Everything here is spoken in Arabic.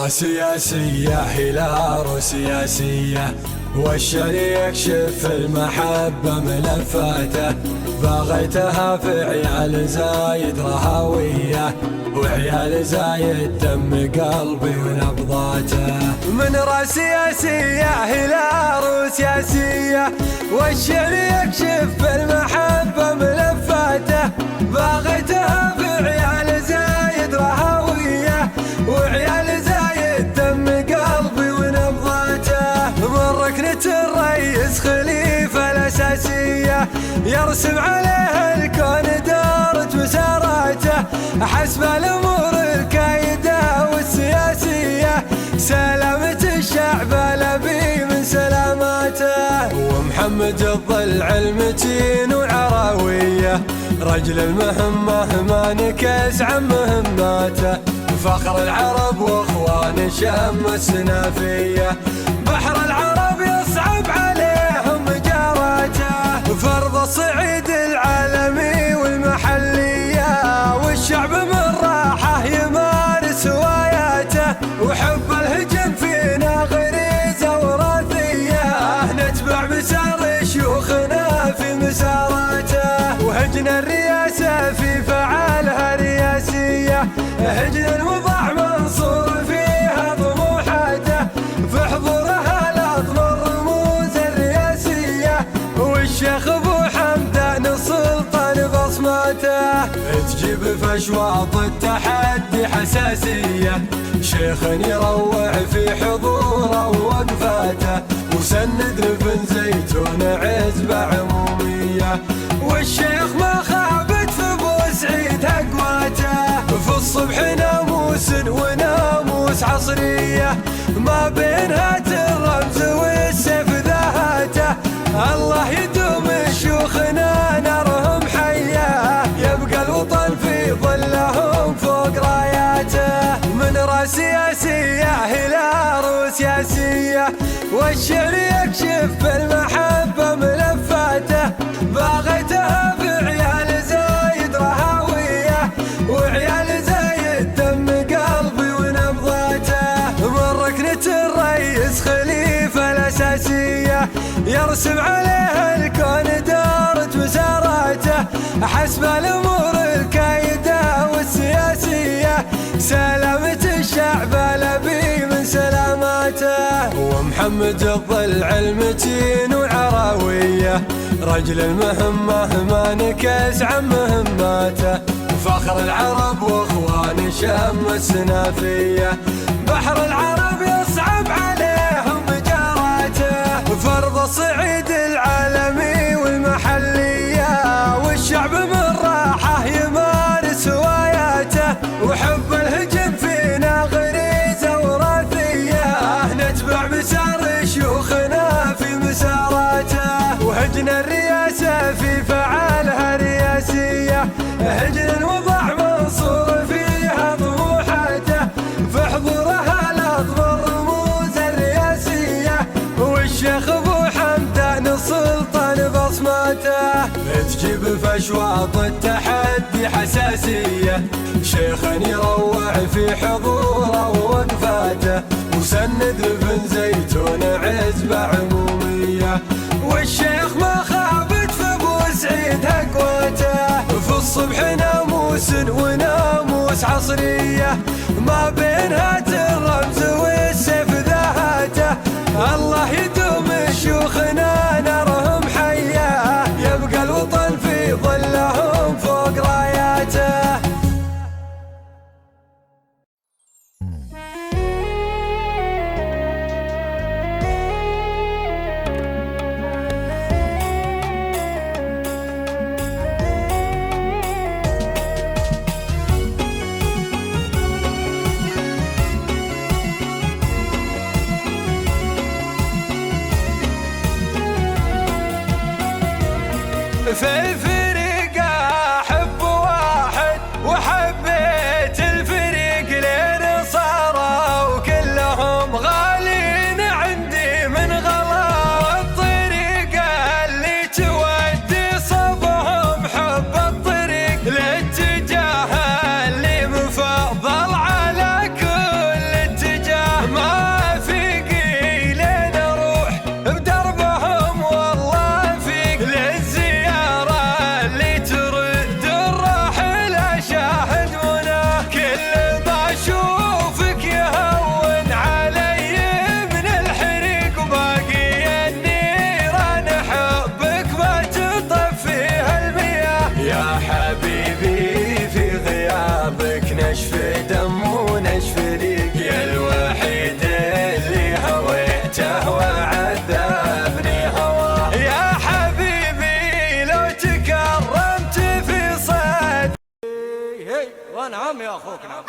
سياسية هلال سياسية، والشريك شف المحبة ملفاته، باغيتها في عيال زايد رهوية، وعيال زايد دم قلبي ونبضاته. من سياسية هلال سياسية، والشريك شف المحبة ملفاته، باغيتها في عيال زايد رهوية، وعيال زايد دم قلبي ونبضاته. من ركنة الرئيس خليفة الأساسية، يرسم عليها الكون دارت مساراته، حسب الأمور الكايدة والسياسية، سلامة الشعب لبي من سلاماته. ومحمد الضلع المتين وعراوية، رجل المهمة ما نكس عن مهماته، فخر العرب واخوان شم السنافية، بحر العرب يصعب عليهم جاراته، فرض الصعيد العالمي والمحلية، والشعب من راحه يمارس هواياته، وحب الهجم فينا غريزة وراثية، نتبع مسار شيوخنا في مساراته. وهجنا الرياسة في فعالها رياسية، هجنا الوضع منصور فيها طموحاته، في حضورها لأطلال الرموز الرياسية، والشيخ ابو حمدان السلطان بصماته. تجيب في اشواط التحدي حساسية، شيخ يروع في حضوره ووقفاته، وسند لبن زيتون عزبة عمومية، والشيخ ما خابت في بوسعيد اقواته، في الصبح ناموس وناموس عصرية، ما بين هات الرمز والسيف ذاهاته. الله يدوم شيوخنا نارهم حية، يبقى الوطن في ظلهم فوق راياته. من سياسية هلال سياسية، والشعر يكشف المحبة ملفاته، باغيتها في عيال زايد رهوية، وعيال زايد دم قلبي ونبضاته. من ركنة الرئيس خليفة الأساسية، يرسم عليها الكون دارت مساراته، حسب الأمور الكايدة والسياسية، سلامة الشعب لبي من سلاماته. ومحمد الضلع المتين وعراوية، رجل المهمة ما نكس عن مهماته، فخر العرب واخوان شم السنافية، بحر العرب يصعب عليهم جاراته، فرض الصعيد العالمي والمحلية، والشعب من راحه يمارس هواياته، وحب الهجم فينا غريزة وراثية، نتبع مسار شيوخنا في مساراته. وهجنا الرياسة في فعالها رياسية، هجنا الوضع منصور فيها طموحاته، في حضورها لأطلال الرموز الرياسية، والشيخ ابو حمدان السلطان بصماته. تجيب في اشواط التحدي حساسية، شيخ يروع في حضوره ووقفاته، وسند لبن زيتون عزبة عمومية، والشيخ ما خابت في بوسعيد اقواته، في الصبح ناموس وناموس عصرية، ما بين هات الرمز والسيف ذاهاته. الله يدوم شيوخنا نارهم حية، يبقى الوطن في ظلهم فوق راياته. في الفريق أحب واحد، وحبيت الفريق لين صاروا كلهم غالين عندي من غلا الطريق اللي تودي صبهم، حب الطريق الاتجاه اللي مفضل على كل اتجاه. نعم يا أخوك نعم.